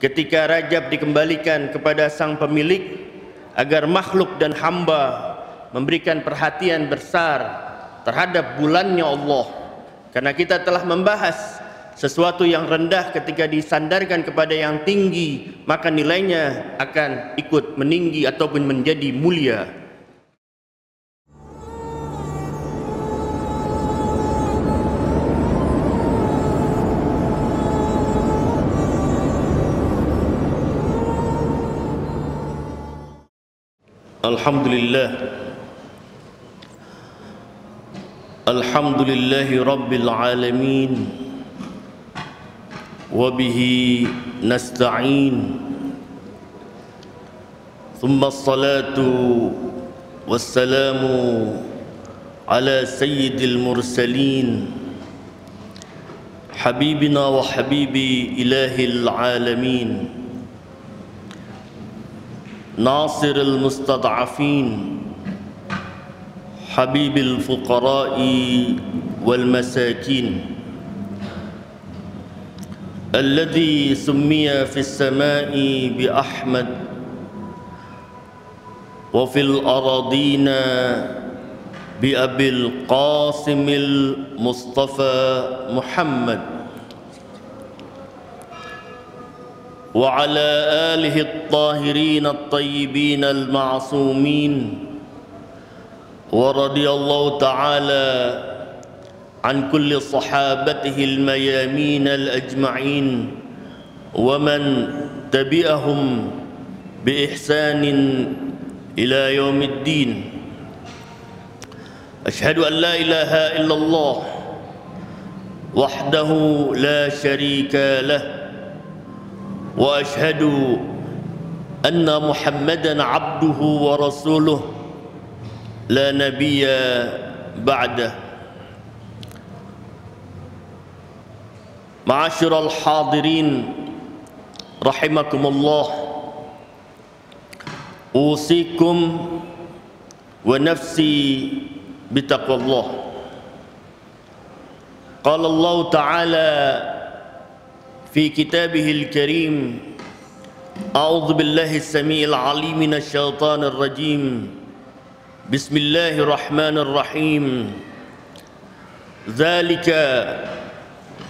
ketika Rajab dikembalikan kepada sang pemilik agar makhluk dan hamba memberikan perhatian besar terhadap bulannya Allah. Karena kita telah membahas sesuatu yang rendah ketika disandarkan kepada yang tinggi, maka nilainya akan ikut meninggi ataupun menjadi mulia. Alhamdulillah. Alhamdulillahi Rabbil Alamin. Wabihi nasta'in. Thumma salatu wassalamu ala sayyidil mursalin, habibina wa habibi ilahil alamin, nasiril mustad'afin, habibil fuqara'i wal masakin, alladhi summiya fis sama'i bi Ahmad wa fil aradina bi Abil Qasimil Mustafa Muhammad wa ala alihi at-tahirin at-tayyibin al-ma'sumin. ورضي الله تعالى عن كل صحابته الميامين الأجمعين ومن تبعهم بإحسان إلى يوم الدين. أشهد أن لا إله إلا الله وحده لا شريك له، وأشهد أن محمدًا عبده ورسوله لا نبي بعده. معاشر الحاضرين رحمكم الله، أوصيكم ونفسي بتقوى الله. قال الله تعالى في كتابه الكريم: أعوذ بالله السميع العليم من الشيطان الرجيم، بسم الله الرحمن الرحيم. ذلك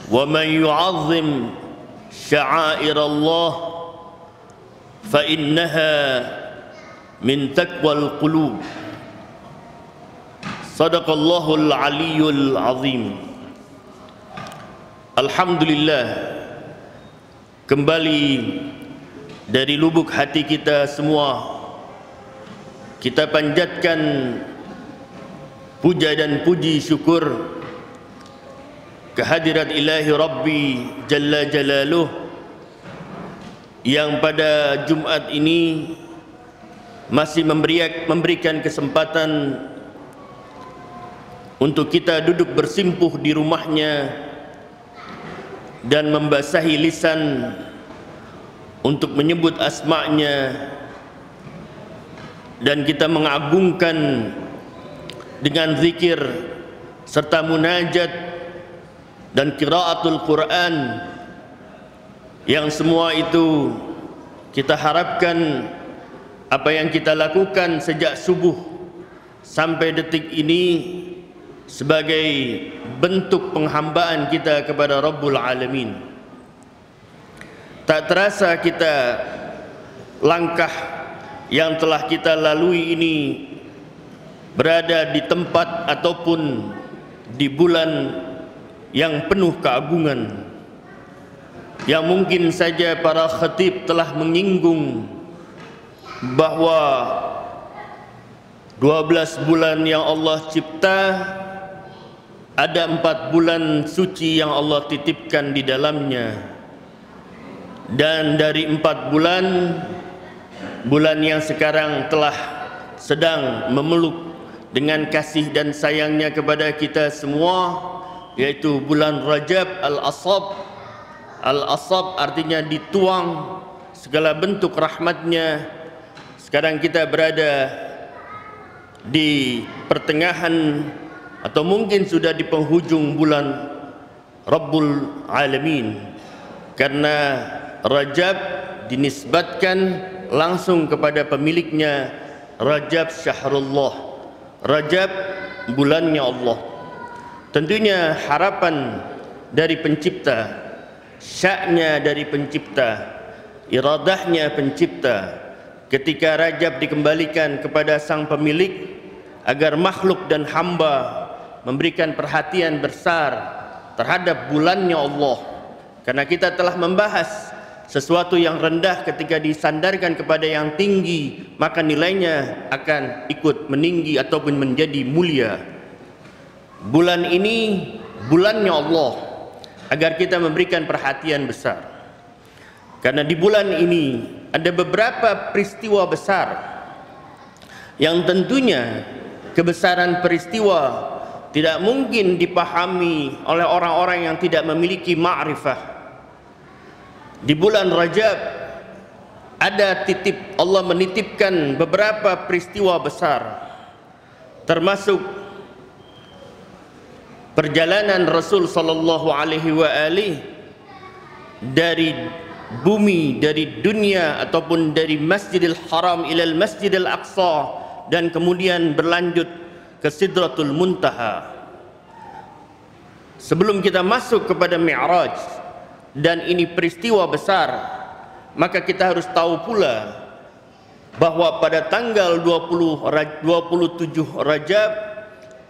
ومن يعظم شعائر الله فإنها من تقوى القلوب. صدق الله العلي العظيم. Alhamdulillah, kembali dari lubuk hati kita semua kita panjatkan puja dan puji syukur kehadirat Ilahi Rabbi Jalla Jalaluh yang pada Jumat ini masih memberikan kesempatan untuk kita duduk bersimpuh di rumahnya dan membasahi lisan untuk menyebut asma-Nya, dan kita mengagungkan dengan zikir serta munajat dan qiraatul Quran, yang semua itu kita harapkan apa yang kita lakukan sejak subuh sampai detik ini sebagai bentuk penghambaan kita kepada Rabbul Alamin. Tak terasa kita langkah yang telah kita lalui ini berada di tempat ataupun di bulan yang penuh keagungan, yang mungkin saja para khatib telah menyinggung bahwa 12 bulan yang Allah cipta, ada 4 bulan suci yang Allah titipkan di dalamnya, dan dari 4 bulan yang sekarang telah sedang memeluk dengan kasih dan sayangnya kepada kita semua, yaitu bulan Rajab Al-Asab. Al-Asab artinya dituang segala bentuk rahmatnya. Sekarang kita berada di pertengahan atau mungkin sudah di penghujung bulan Rabbul Alamin, karena Rajab dinisbatkan langsung kepada pemiliknya, Rajab syahrullah, Rajab bulannya Allah. Tentunya harapan dari pencipta, sya'nya dari pencipta, iradahnya pencipta, ketika Rajab dikembalikan kepada sang pemilik agar makhluk dan hamba memberikan perhatian besar terhadap bulannya Allah. Karena kita telah membahas sesuatu yang rendah ketika disandarkan kepada yang tinggi, maka nilainya akan ikut meninggi ataupun menjadi mulia. Bulan ini bulannya Allah, agar kita memberikan perhatian besar. Karena di bulan ini ada beberapa peristiwa besar yang tentunya kebesaran peristiwa tidak mungkin dipahami oleh orang-orang yang tidak memiliki ma'rifah. Di bulan Rajab ada Allah menitipkan beberapa peristiwa besar, termasuk perjalanan Rasul sallallahu alaihi wa alihi dari bumi, dari dunia ataupun dari Masjidil Haram ilal Masjidil Aqsa, dan kemudian berlanjut ke Sidratul Muntaha. Sebelum kita masuk kepada Mi'raj, dan ini peristiwa besar, maka kita harus tahu pula bahwa pada tanggal 27 Rajab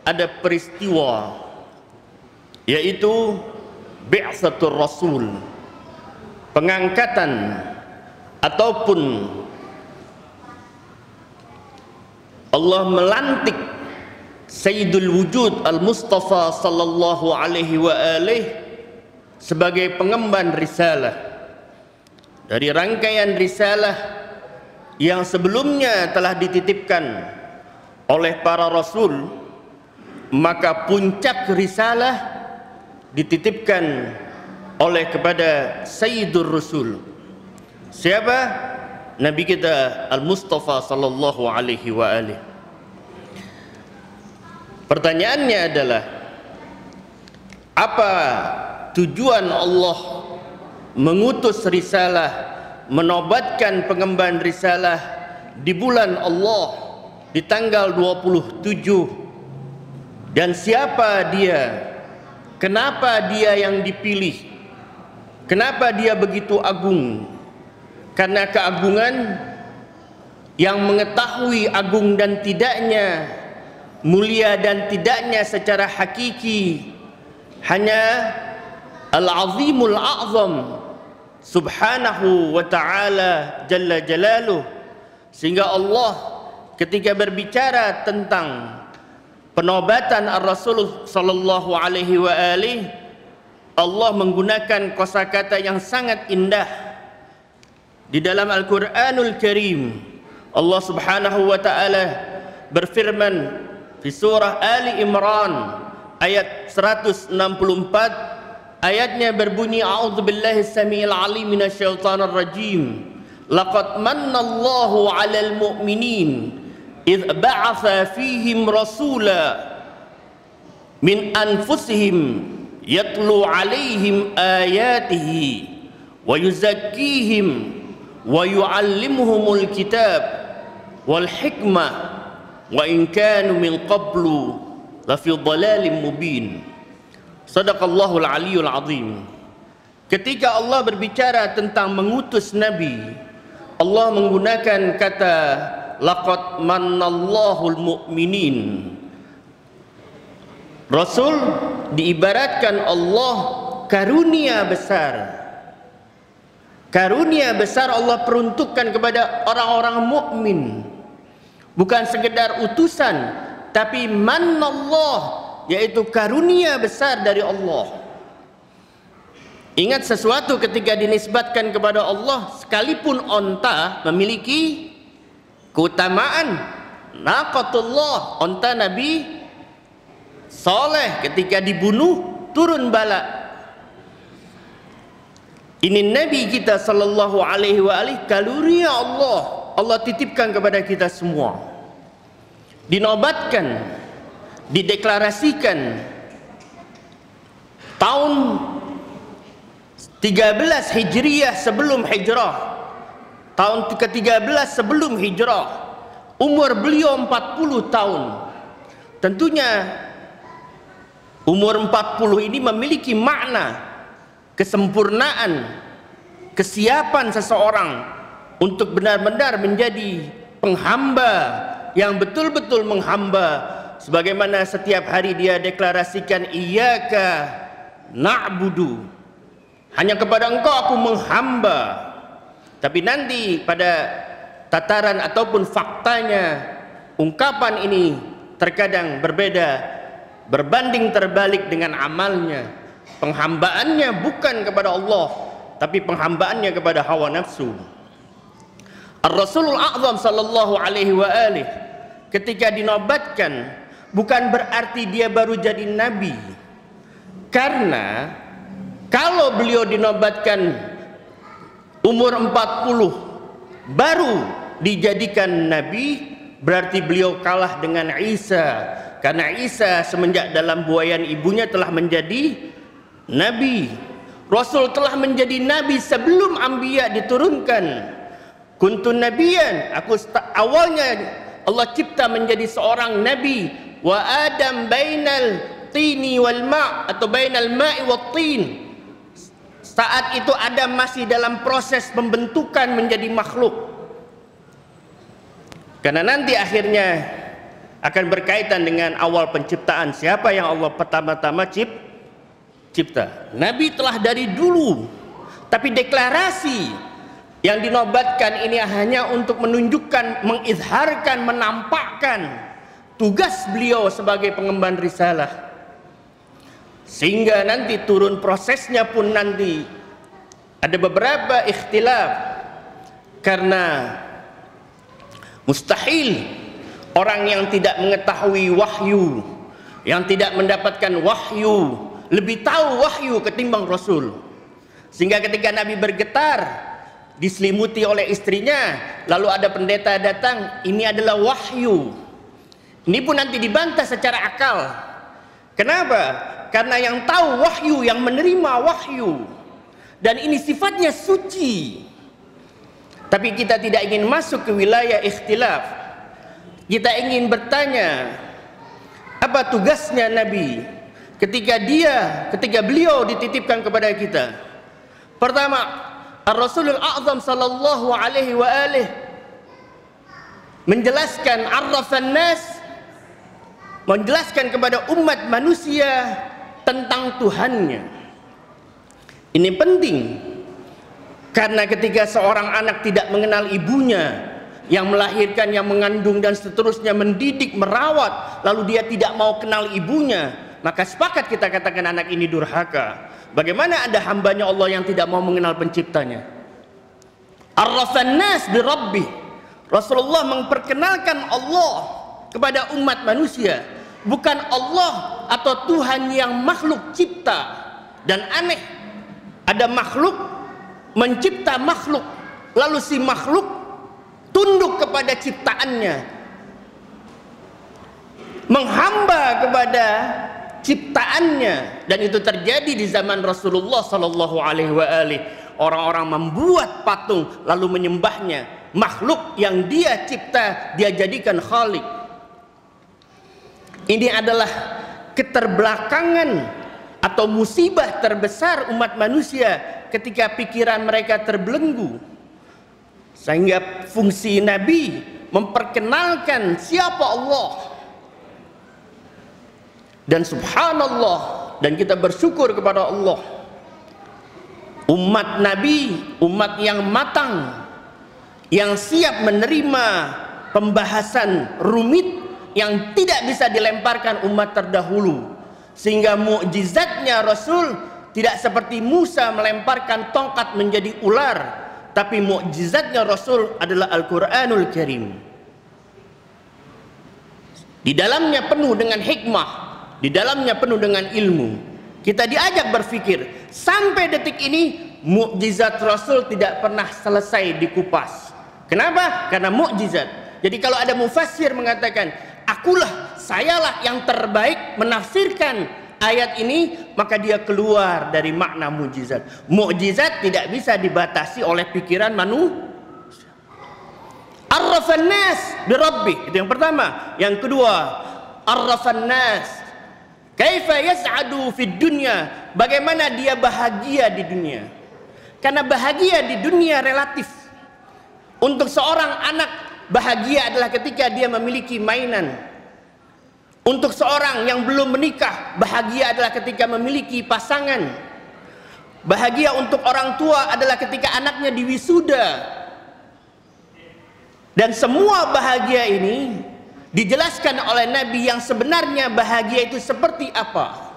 ada peristiwa, yaitu Bi'tsatur Rasul, pengangkatan ataupun Allah melantik Sayyidul Wujud Al-Mustafa sallallahu alaihi wa alihi sebagai pengemban risalah dari rangkaian risalah yang sebelumnya telah dititipkan oleh para rasul. Maka puncak risalah dititipkan oleh kepada Sayyidur Rasul. Siapa? Nabi kita Al-Mustafa sallallahu alaihi wa alihi. Pertanyaannya adalah, apa tujuan Allah mengutus risalah, menobatkan pengemban risalah di bulan Allah di tanggal 27, dan siapa dia? Kenapa dia yang dipilih? Kenapa dia begitu agung? Karena keagungan yang mengetahui agung dan tidaknya, mulia dan tidaknya secara hakiki, hanya Al-Azimul A'zam subhanahu wa ta'ala jalla jalaluh. Sehingga Allah ketika berbicara tentang penobatan Ar-Rasul sallallahu alaihi wa alihi, Allah menggunakan kosakata yang sangat indah. Di dalam Al-Quranul Karim, Allah subhanahu wa ta'ala berfirman di surah Ali Imran ayat 164, ayatnya berbunyi, a'udzubillahi samiil alim minasyaitonir rajim, laqad mannallahu 'alal mu'minin idh ba'atha fihim rasula min anfusihim yatlu 'alaihim ayatihi wa yuzakkihim wa yu'allimuhumul kitab wal hikmah wa in kanu min qablu lafi dhalalin mubin. Sadaqallahul aliyul azim. Ketika Allah berbicara tentang mengutus Nabi, Allah menggunakan kata laqad mannallahul mu'minin. Rasul diibaratkan Allah karunia besar. Karunia besar Allah peruntukkan kepada orang-orang mukmin. Bukan sekedar utusan, tapi mannallah, yaitu karunia besar dari Allah. Ingat sesuatu ketika dinisbatkan kepada Allah, sekalipun onta memiliki keutamaan. Naqatullah, onta Nabi Saleh ketika dibunuh turun bala. Ini Nabi kita sallallahu alaihi wa alihi, karunia Allah titipkan kepada kita semua. Dinobatkan, dideklarasikan tahun 13 13 Hijriyah sebelum hijrah, tahun ke-13 sebelum hijrah, umur beliau 40 tahun. Tentunya umur 40 ini memiliki makna kesempurnaan, kesiapan seseorang untuk benar-benar menjadi penghamba yang betul-betul menghamba, sebagaimana setiap hari dia deklarasikan, iyyaka na'budu, hanya kepada engkau aku menghamba. Tapi nanti pada tataran ataupun faktanya, ungkapan ini terkadang berbeda, berbanding terbalik dengan amalnya. Penghambaannya bukan kepada Allah, tapi penghambaannya kepada hawa nafsu. Ar-Rasulul A'zam sallallahu alaihi wa alihi ketika dinobatkan, bukan berarti dia baru jadi nabi. Karena kalau beliau dinobatkan umur 40 baru dijadikan nabi, berarti beliau kalah dengan Isa. Karena Isa semenjak dalam buayan ibunya telah menjadi nabi. Rasul telah menjadi nabi sebelum anbiya diturunkan. Kuntun nabiyan, aku awalnya Allah cipta menjadi seorang nabi. Wa Adam bainal tini wal ma' atau bainal ma'i wat tin. Saat itu Adam masih dalam proses pembentukan menjadi makhluk. Karena nanti akhirnya akan berkaitan dengan awal penciptaan. Siapa yang Allah pertama-tama cipta? Nabi telah dari dulu. Tapi deklarasi yang dinobatkan ini hanya untuk menunjukkan, mengizharkan, menampakkan tugas beliau sebagai pengemban risalah. Sehingga nanti turun prosesnya pun nanti ada beberapa ikhtilaf, karena mustahil orang yang tidak mengetahui wahyu, yang tidak mendapatkan wahyu, lebih tahu wahyu ketimbang Rasul. Sehingga ketika Nabi bergetar, diselimuti oleh istrinya, lalu ada pendeta datang, ini adalah wahyu. Ini pun nanti dibantah secara akal. Kenapa? Karena yang tahu wahyu, yang menerima wahyu, dan ini sifatnya suci. Tapi kita tidak ingin masuk ke wilayah ikhtilaf. Kita ingin bertanya, apa tugasnya Nabi ketika beliau dititipkan kepada kita? Pertama, Ar-Rasulul A'zam sallallahu alaihi wa alihi menjelaskan, arrafan nas, menjelaskan kepada umat manusia tentang Tuhannya. Ini penting, karena ketika seorang anak tidak mengenal ibunya yang melahirkan, yang mengandung dan seterusnya, mendidik, merawat, lalu dia tidak mau kenal ibunya, maka sepakat kita katakan anak ini durhaka. Bagaimana ada hambanya Allah yang tidak mau mengenal penciptanya? Arrafan nas bi Rabbi. Rasulullah memperkenalkan Allah kepada umat manusia, bukan Allah atau Tuhan yang makhluk cipta. Dan aneh, ada makhluk mencipta makhluk, lalu si makhluk tunduk kepada ciptaannya, menghamba kepada ciptaannya. Dan itu terjadi di zaman Rasulullah sallallahu alaihi wa alihi. Orang-orang membuat patung lalu menyembahnya, makhluk yang dia cipta dia jadikan khalik. Ini adalah keterbelakangan atau musibah terbesar umat manusia ketika pikiran mereka terbelenggu. Sehingga fungsi Nabi memperkenalkan siapa Allah. Dan subhanallah, dan kita bersyukur kepada Allah, umat Nabi, umat yang matang, yang siap menerima pembahasan rumit yang tidak bisa dilemparkan umat terdahulu. Sehingga mukjizatnya Rasul tidak seperti Musa melemparkan tongkat menjadi ular, tapi mukjizatnya Rasul adalah Al-Quranul Karim. Di dalamnya penuh dengan hikmah, di dalamnya penuh dengan ilmu. Kita diajak berpikir, sampai detik ini mukjizat Rasul tidak pernah selesai dikupas. Kenapa? Karena mukjizat. Jadi kalau ada mufassir mengatakan, akulah, sayalah yang terbaik menafsirkan ayat ini, maka dia keluar dari makna mukjizat. Mukjizat tidak bisa dibatasi oleh pikiran manusia. Arrafan nas birabbi, itu yang pertama. Yang kedua, arrafan nas kaifa yas'adu fid dunya, bagaimana dia bahagia di dunia. Karena bahagia di dunia relatif. Untuk seorang anak, bahagia adalah ketika dia memiliki mainan. Untuk seorang yang belum menikah, bahagia adalah ketika memiliki pasangan. Bahagia untuk orang tua adalah ketika anaknya diwisuda. Dan semua bahagia ini dijelaskan oleh Nabi yang sebenarnya bahagia itu seperti apa.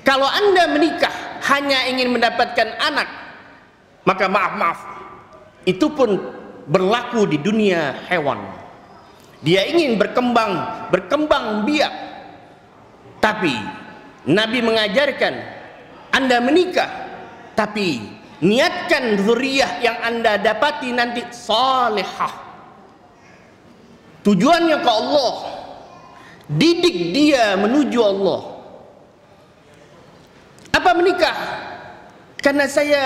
Kalau Anda menikah hanya ingin mendapatkan anak, maka maaf, itu pun berlaku di dunia hewan. Dia ingin berkembang biak. Tapi Nabi mengajarkan Anda menikah, tapi niatkan zuriyah yang Anda dapati nanti salihah. Tujuannya ke Allah. Didik dia menuju Allah. Apa menikah? Karena saya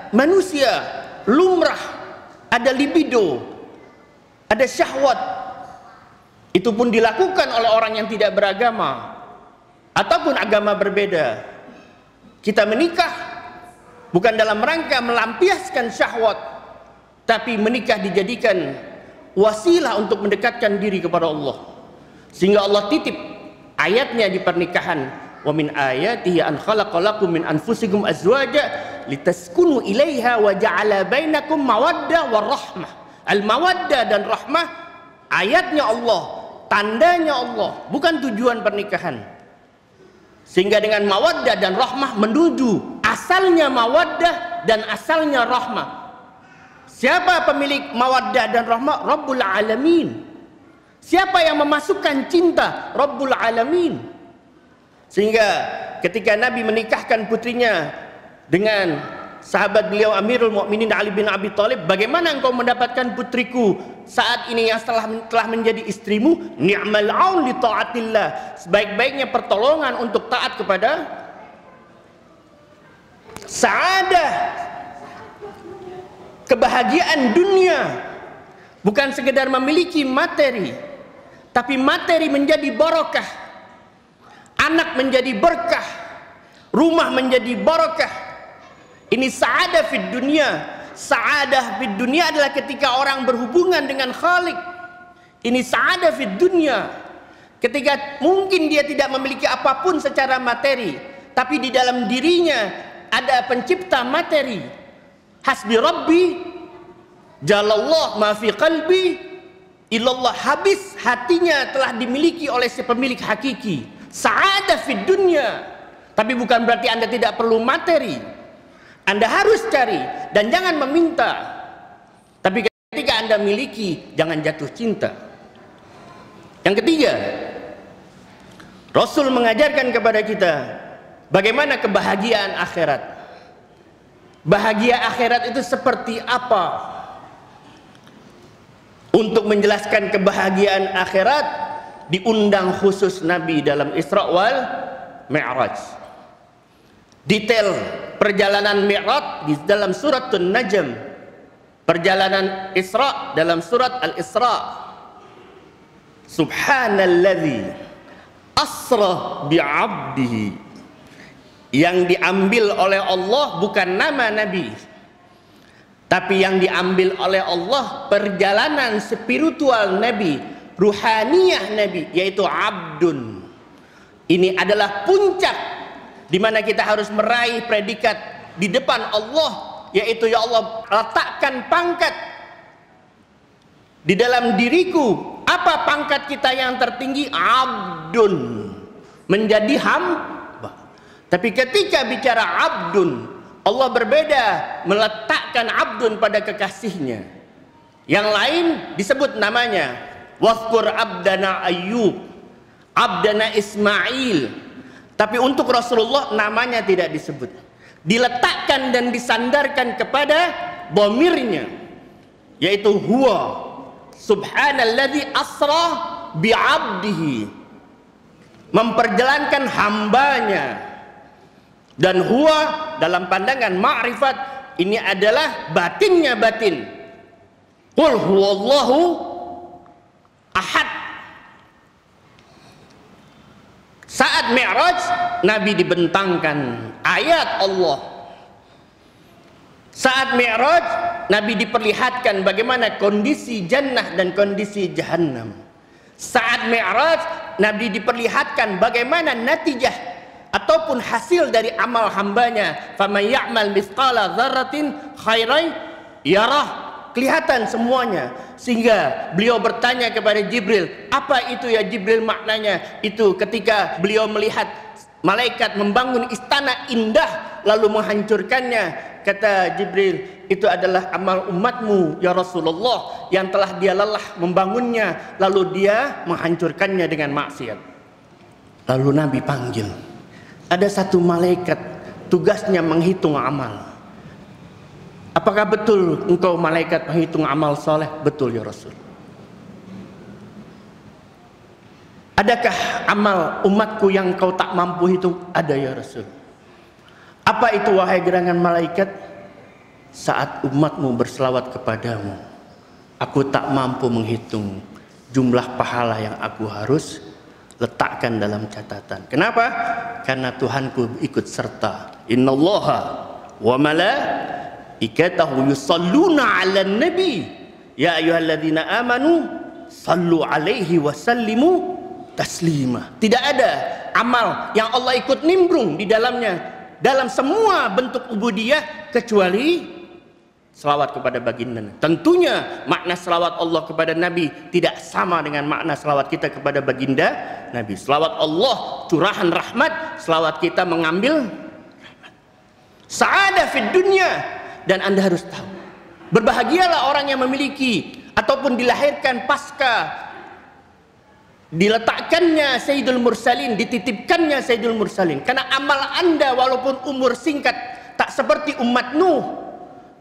manusia, lumrah, ada libido, ada syahwat. Itu pun dilakukan oleh orang yang tidak beragama ataupun agama berbeda. Kita menikah bukan dalam rangka melampiaskan syahwat, tapi menikah dijadikan wasilah untuk mendekatkan diri kepada Allah. Sehingga Allah titip ayatnya di pernikahan, wa min ayatihi an khalaqalakum min anfusikum azwaja litaskunu ilaiha wa ja'ala bainakum mawaddah warahmah. Al-mawaddah dan rahmah ayatnya Allah, tandanya Allah, bukan tujuan pernikahan. Sehingga dengan mawaddah dan rahmah menuju asalnya mawaddah dan asalnya rahmah. Siapa pemilik mawaddah dan rahmah? Rabbul Alamin. Siapa yang memasukkan cinta? Rabbul Alamin. Sehingga ketika Nabi menikahkan putrinya dengan sahabat beliau Amirul Mukminin Ali bin Abi Thalib, bagaimana engkau mendapatkan putriku saat ini yang telah menjadi istrimu? Ni'mal aun li taatillah. Sebaik-baiknya pertolongan untuk taat kepada sa'adah, kebahagiaan dunia. Bukan sekedar memiliki materi, tapi materi menjadi barokah, anak menjadi berkah, rumah menjadi barokah. Ini sa'adah fid dunia. Sa'adah fid dunia adalah ketika orang berhubungan dengan Khalik. Ini sa'adah fid dunia. Ketika mungkin dia tidak memiliki apapun secara materi, tapi di dalam dirinya ada pencipta materi. Hasbi Rabbi jalallah ma fi qalbi illallah. Habis hatinya telah dimiliki oleh si pemilik hakiki. Sa'adah fid dunia. Tapi bukan berarti Anda tidak perlu materi. Anda harus cari dan jangan meminta. Tapi ketika Anda miliki, jangan jatuh cinta. Yang ketiga, Rasul mengajarkan kepada kita bagaimana kebahagiaan akhirat. Bahagia akhirat itu seperti apa? Untuk menjelaskan kebahagiaan akhirat, diundang khusus Nabi dalam Isra wal Mi'raj. Detail perjalanan Mi'raj di dalam surat An-Najm, perjalanan Isra dalam surat Al-Isra. Subhanalladzi asra bi'abdihi. Yang diambil oleh Allah bukan nama Nabi, tapi yang diambil oleh Allah perjalanan spiritual Nabi, ruhaniyah Nabi, yaitu abdun. Ini adalah puncak di mana kita harus meraih predikat di depan Allah, yaitu ya Allah, letakkan pangkat di dalam diriku. Apa pangkat kita yang tertinggi? Abdun, menjadi hamba. Tapi ketika bicara abdun, Allah berbeda, meletakkan abdun pada kekasihnya. Yang lain disebut namanya, wazkur abdana Ayyub, abdana Ismail. Tapi untuk Rasulullah namanya tidak disebut. Diletakkan dan disandarkan kepada dhamirnya, yaitu huwa subhanalladzi asra bi'abdihi memperjalankan hambanya. Dan huwa dalam pandangan ma'rifat ini adalah batinnya batin. Qul huwallahu ahad. Saat Mi'raj, Nabi dibentangkan ayat Allah. Saat Mi'raj, Nabi diperlihatkan bagaimana kondisi jannah dan kondisi jahannam. Saat Mi'raj, Nabi diperlihatkan bagaimana natijah ataupun hasil dari amal hambanya. Faman ya'mal mithqala dzarratin khairan yarah. Kelihatan semuanya. Sehingga beliau bertanya kepada Jibril, apa itu ya Jibril maknanya? Itu ketika beliau melihat malaikat membangun istana indah lalu menghancurkannya. Kata Jibril, itu adalah amal umatmu ya Rasulullah, yang telah dia lelah membangunnya lalu dia menghancurkannya dengan maksiat. Lalu Nabi panggil, ada satu malaikat tugasnya menghitung amal. Apakah betul engkau malaikat menghitung amal soleh? Betul ya Rasul. Adakah amal umatku yang kau tak mampu hitung? Ada ya Rasul. Apa itu wahai gerangan malaikat? Saat umatmu berselawat kepadamu, aku tak mampu menghitung jumlah pahala yang aku harus letakkan dalam catatan. Kenapa? Karena Tuhanku ikut serta. Innallaha wa malaikatahu yusalluna 'alan nabi ya ayyuhalladzina amanu sallu 'alaihi wa sallimu taslima. Tidak ada amal yang Allah ikut nimbrung di dalamnya dalam semua bentuk ubudiyah kecuali selawat kepada baginda. Tentunya makna selawat Allah kepada Nabi tidak sama dengan makna selawat kita kepada baginda Nabi. Selawat Allah curahan rahmat, selawat kita mengambil rahmat. Sa'adah fid dunya. Dan Anda harus tahu, berbahagialah orang yang memiliki ataupun dilahirkan pasca diletakkannya Sayyidul Mursalin, dititipkannya Sayyidul Mursalin. Karena amal Anda walaupun umur singkat tak seperti umat Nuh,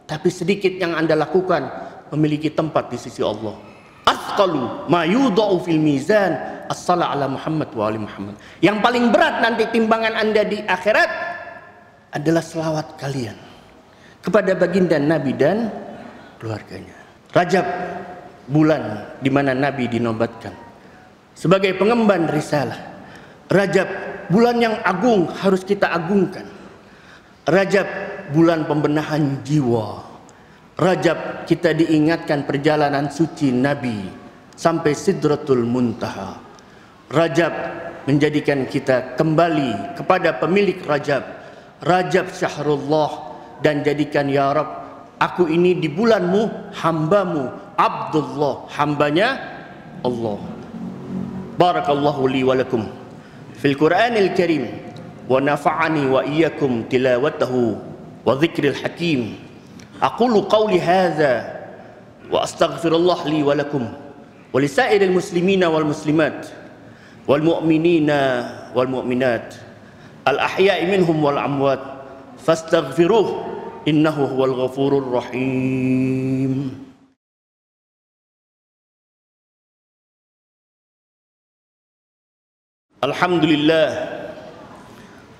tapi sedikit yang Anda lakukan memiliki tempat di sisi Allah. Athqalu ma yudha'u fil mizan as-salah ala Muhammad wa ali Muhammad. Yang paling berat nanti timbangan Anda di akhirat adalah selawat kalian kepada baginda Nabi dan keluarganya. Rajab, bulan di mana Nabi dinobatkan sebagai pengemban risalah. Rajab, bulan yang agung, harus kita agungkan. Rajab, bulan pembenahan jiwa. Rajab, kita diingatkan perjalanan suci Nabi sampai Sidratul Muntaha. Rajab menjadikan kita kembali kepada pemilik Rajab. Rajab syahrullah. Dan jadikan ya Rabb, aku ini di bulanmu, hambamu, Abdullah, hambanya Allah. Barakallahu li wa lakum fil Qur'anil Karim wa nafa'ani wa iyyakum tilawatahu wa dzikril hakim. Aqulu qawli hadza wa astaghfirullah li wa lakum wa li sa'iril muslimina wal muslimat wal mu'minina wal mu'minat al ahya'i minhum wal amwat fastaghfiruh innahu huwal ghafurur rahim. Alhamdulillah,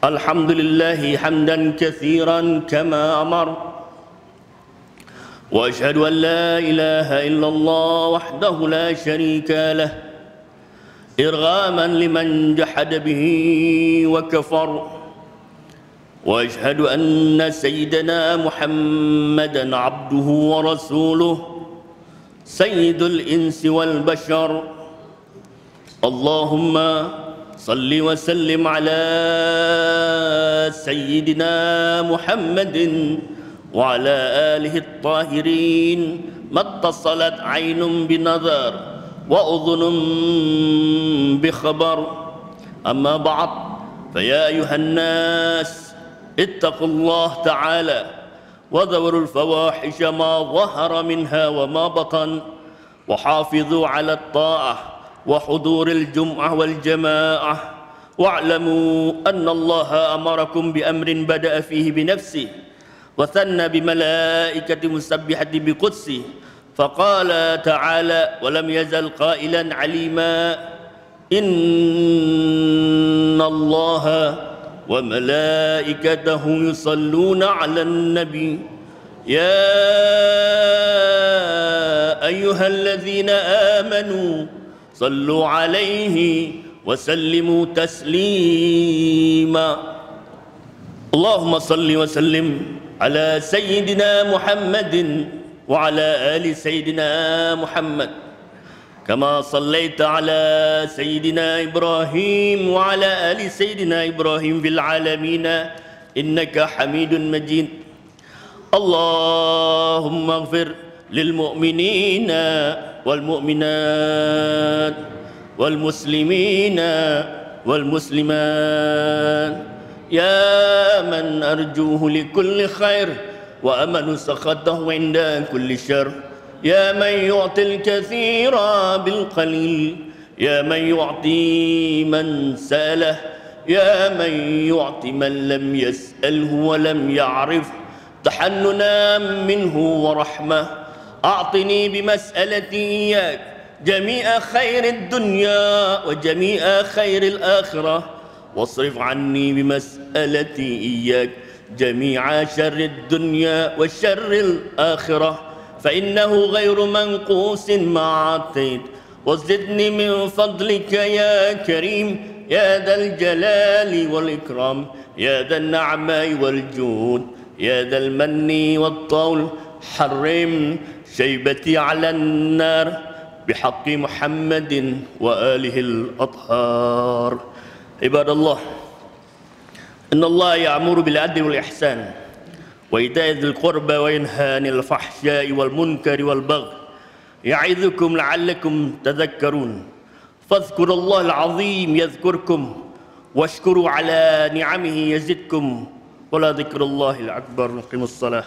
alhamdulillahi hamdan katsiran kama amar, wa ashhadu an la ilaha illallah wahdahu la syarika lah, irghaman liman jahada bihi wa kafar. وأشهد أن سيدنا محمدًا عبده ورسوله سيد الإنس والبشر. اللهم صل وسلم على سيدنا محمد وعلى آله الطاهرين ما اتصلت عين بنظر وأذن بخبر. أما بعد فيا أيها الناس اتقوا الله تعالى وذروا الفواحش ما ظهر منها وما بطن وحافظوا على الطاعة وحضور الجمعة والجماعة واعلموا أن الله أمركم بأمر بدأ فيه بنفسه وثنى بملائكة مسبحة بقدسه فقال تعالى ولم يزل قائلا عليما إن الله وملائكته يصلون على النبي يا أيها الذين آمنوا صلوا عليه وسلموا تسليما اللهم صل وسلم على سيدنا محمد وعلى آل سيدنا محمد كما صليت على سيدنا إبراهيم وعلى آل سيدنا إبراهيم في العالمين إنك حميد مجيد اللهم اغفر للمؤمنين والمؤمنات والمسلمين والمسلمات يا من أرجوه لكل خير وأمن سخطه عند كل شر يا من يعطي الكثير بالقليل يا من يعطي من سأله يا من يعطي من لم يسأله ولم يعرف تحننا منه ورحمة أعطني بمسألتي إياك جميع خير الدنيا وجميع خير الآخرة واصرف عني بمسألتي إياك جميع شر الدنيا وشر الآخرة فإنه غير منقوص ما أعطيت وزدني من فضلك يا كريم يا ذا الجلال والإكرام يا ذا النعماء والجود يا ذا المن والطول حرم شيبتي على النار بحق محمد وآله الأطهار عباد الله إن الله يأمر بالعدل والإحسان وإيتاء ذي القربى وينهى عن الفحشاء والمنكر والبغي يعظكم لعلكم تذكرون فاذكروا الله العظيم يذكركم واشكروا على نعمه يزدكم ولذكر الله الأكبر. قم الصلاة.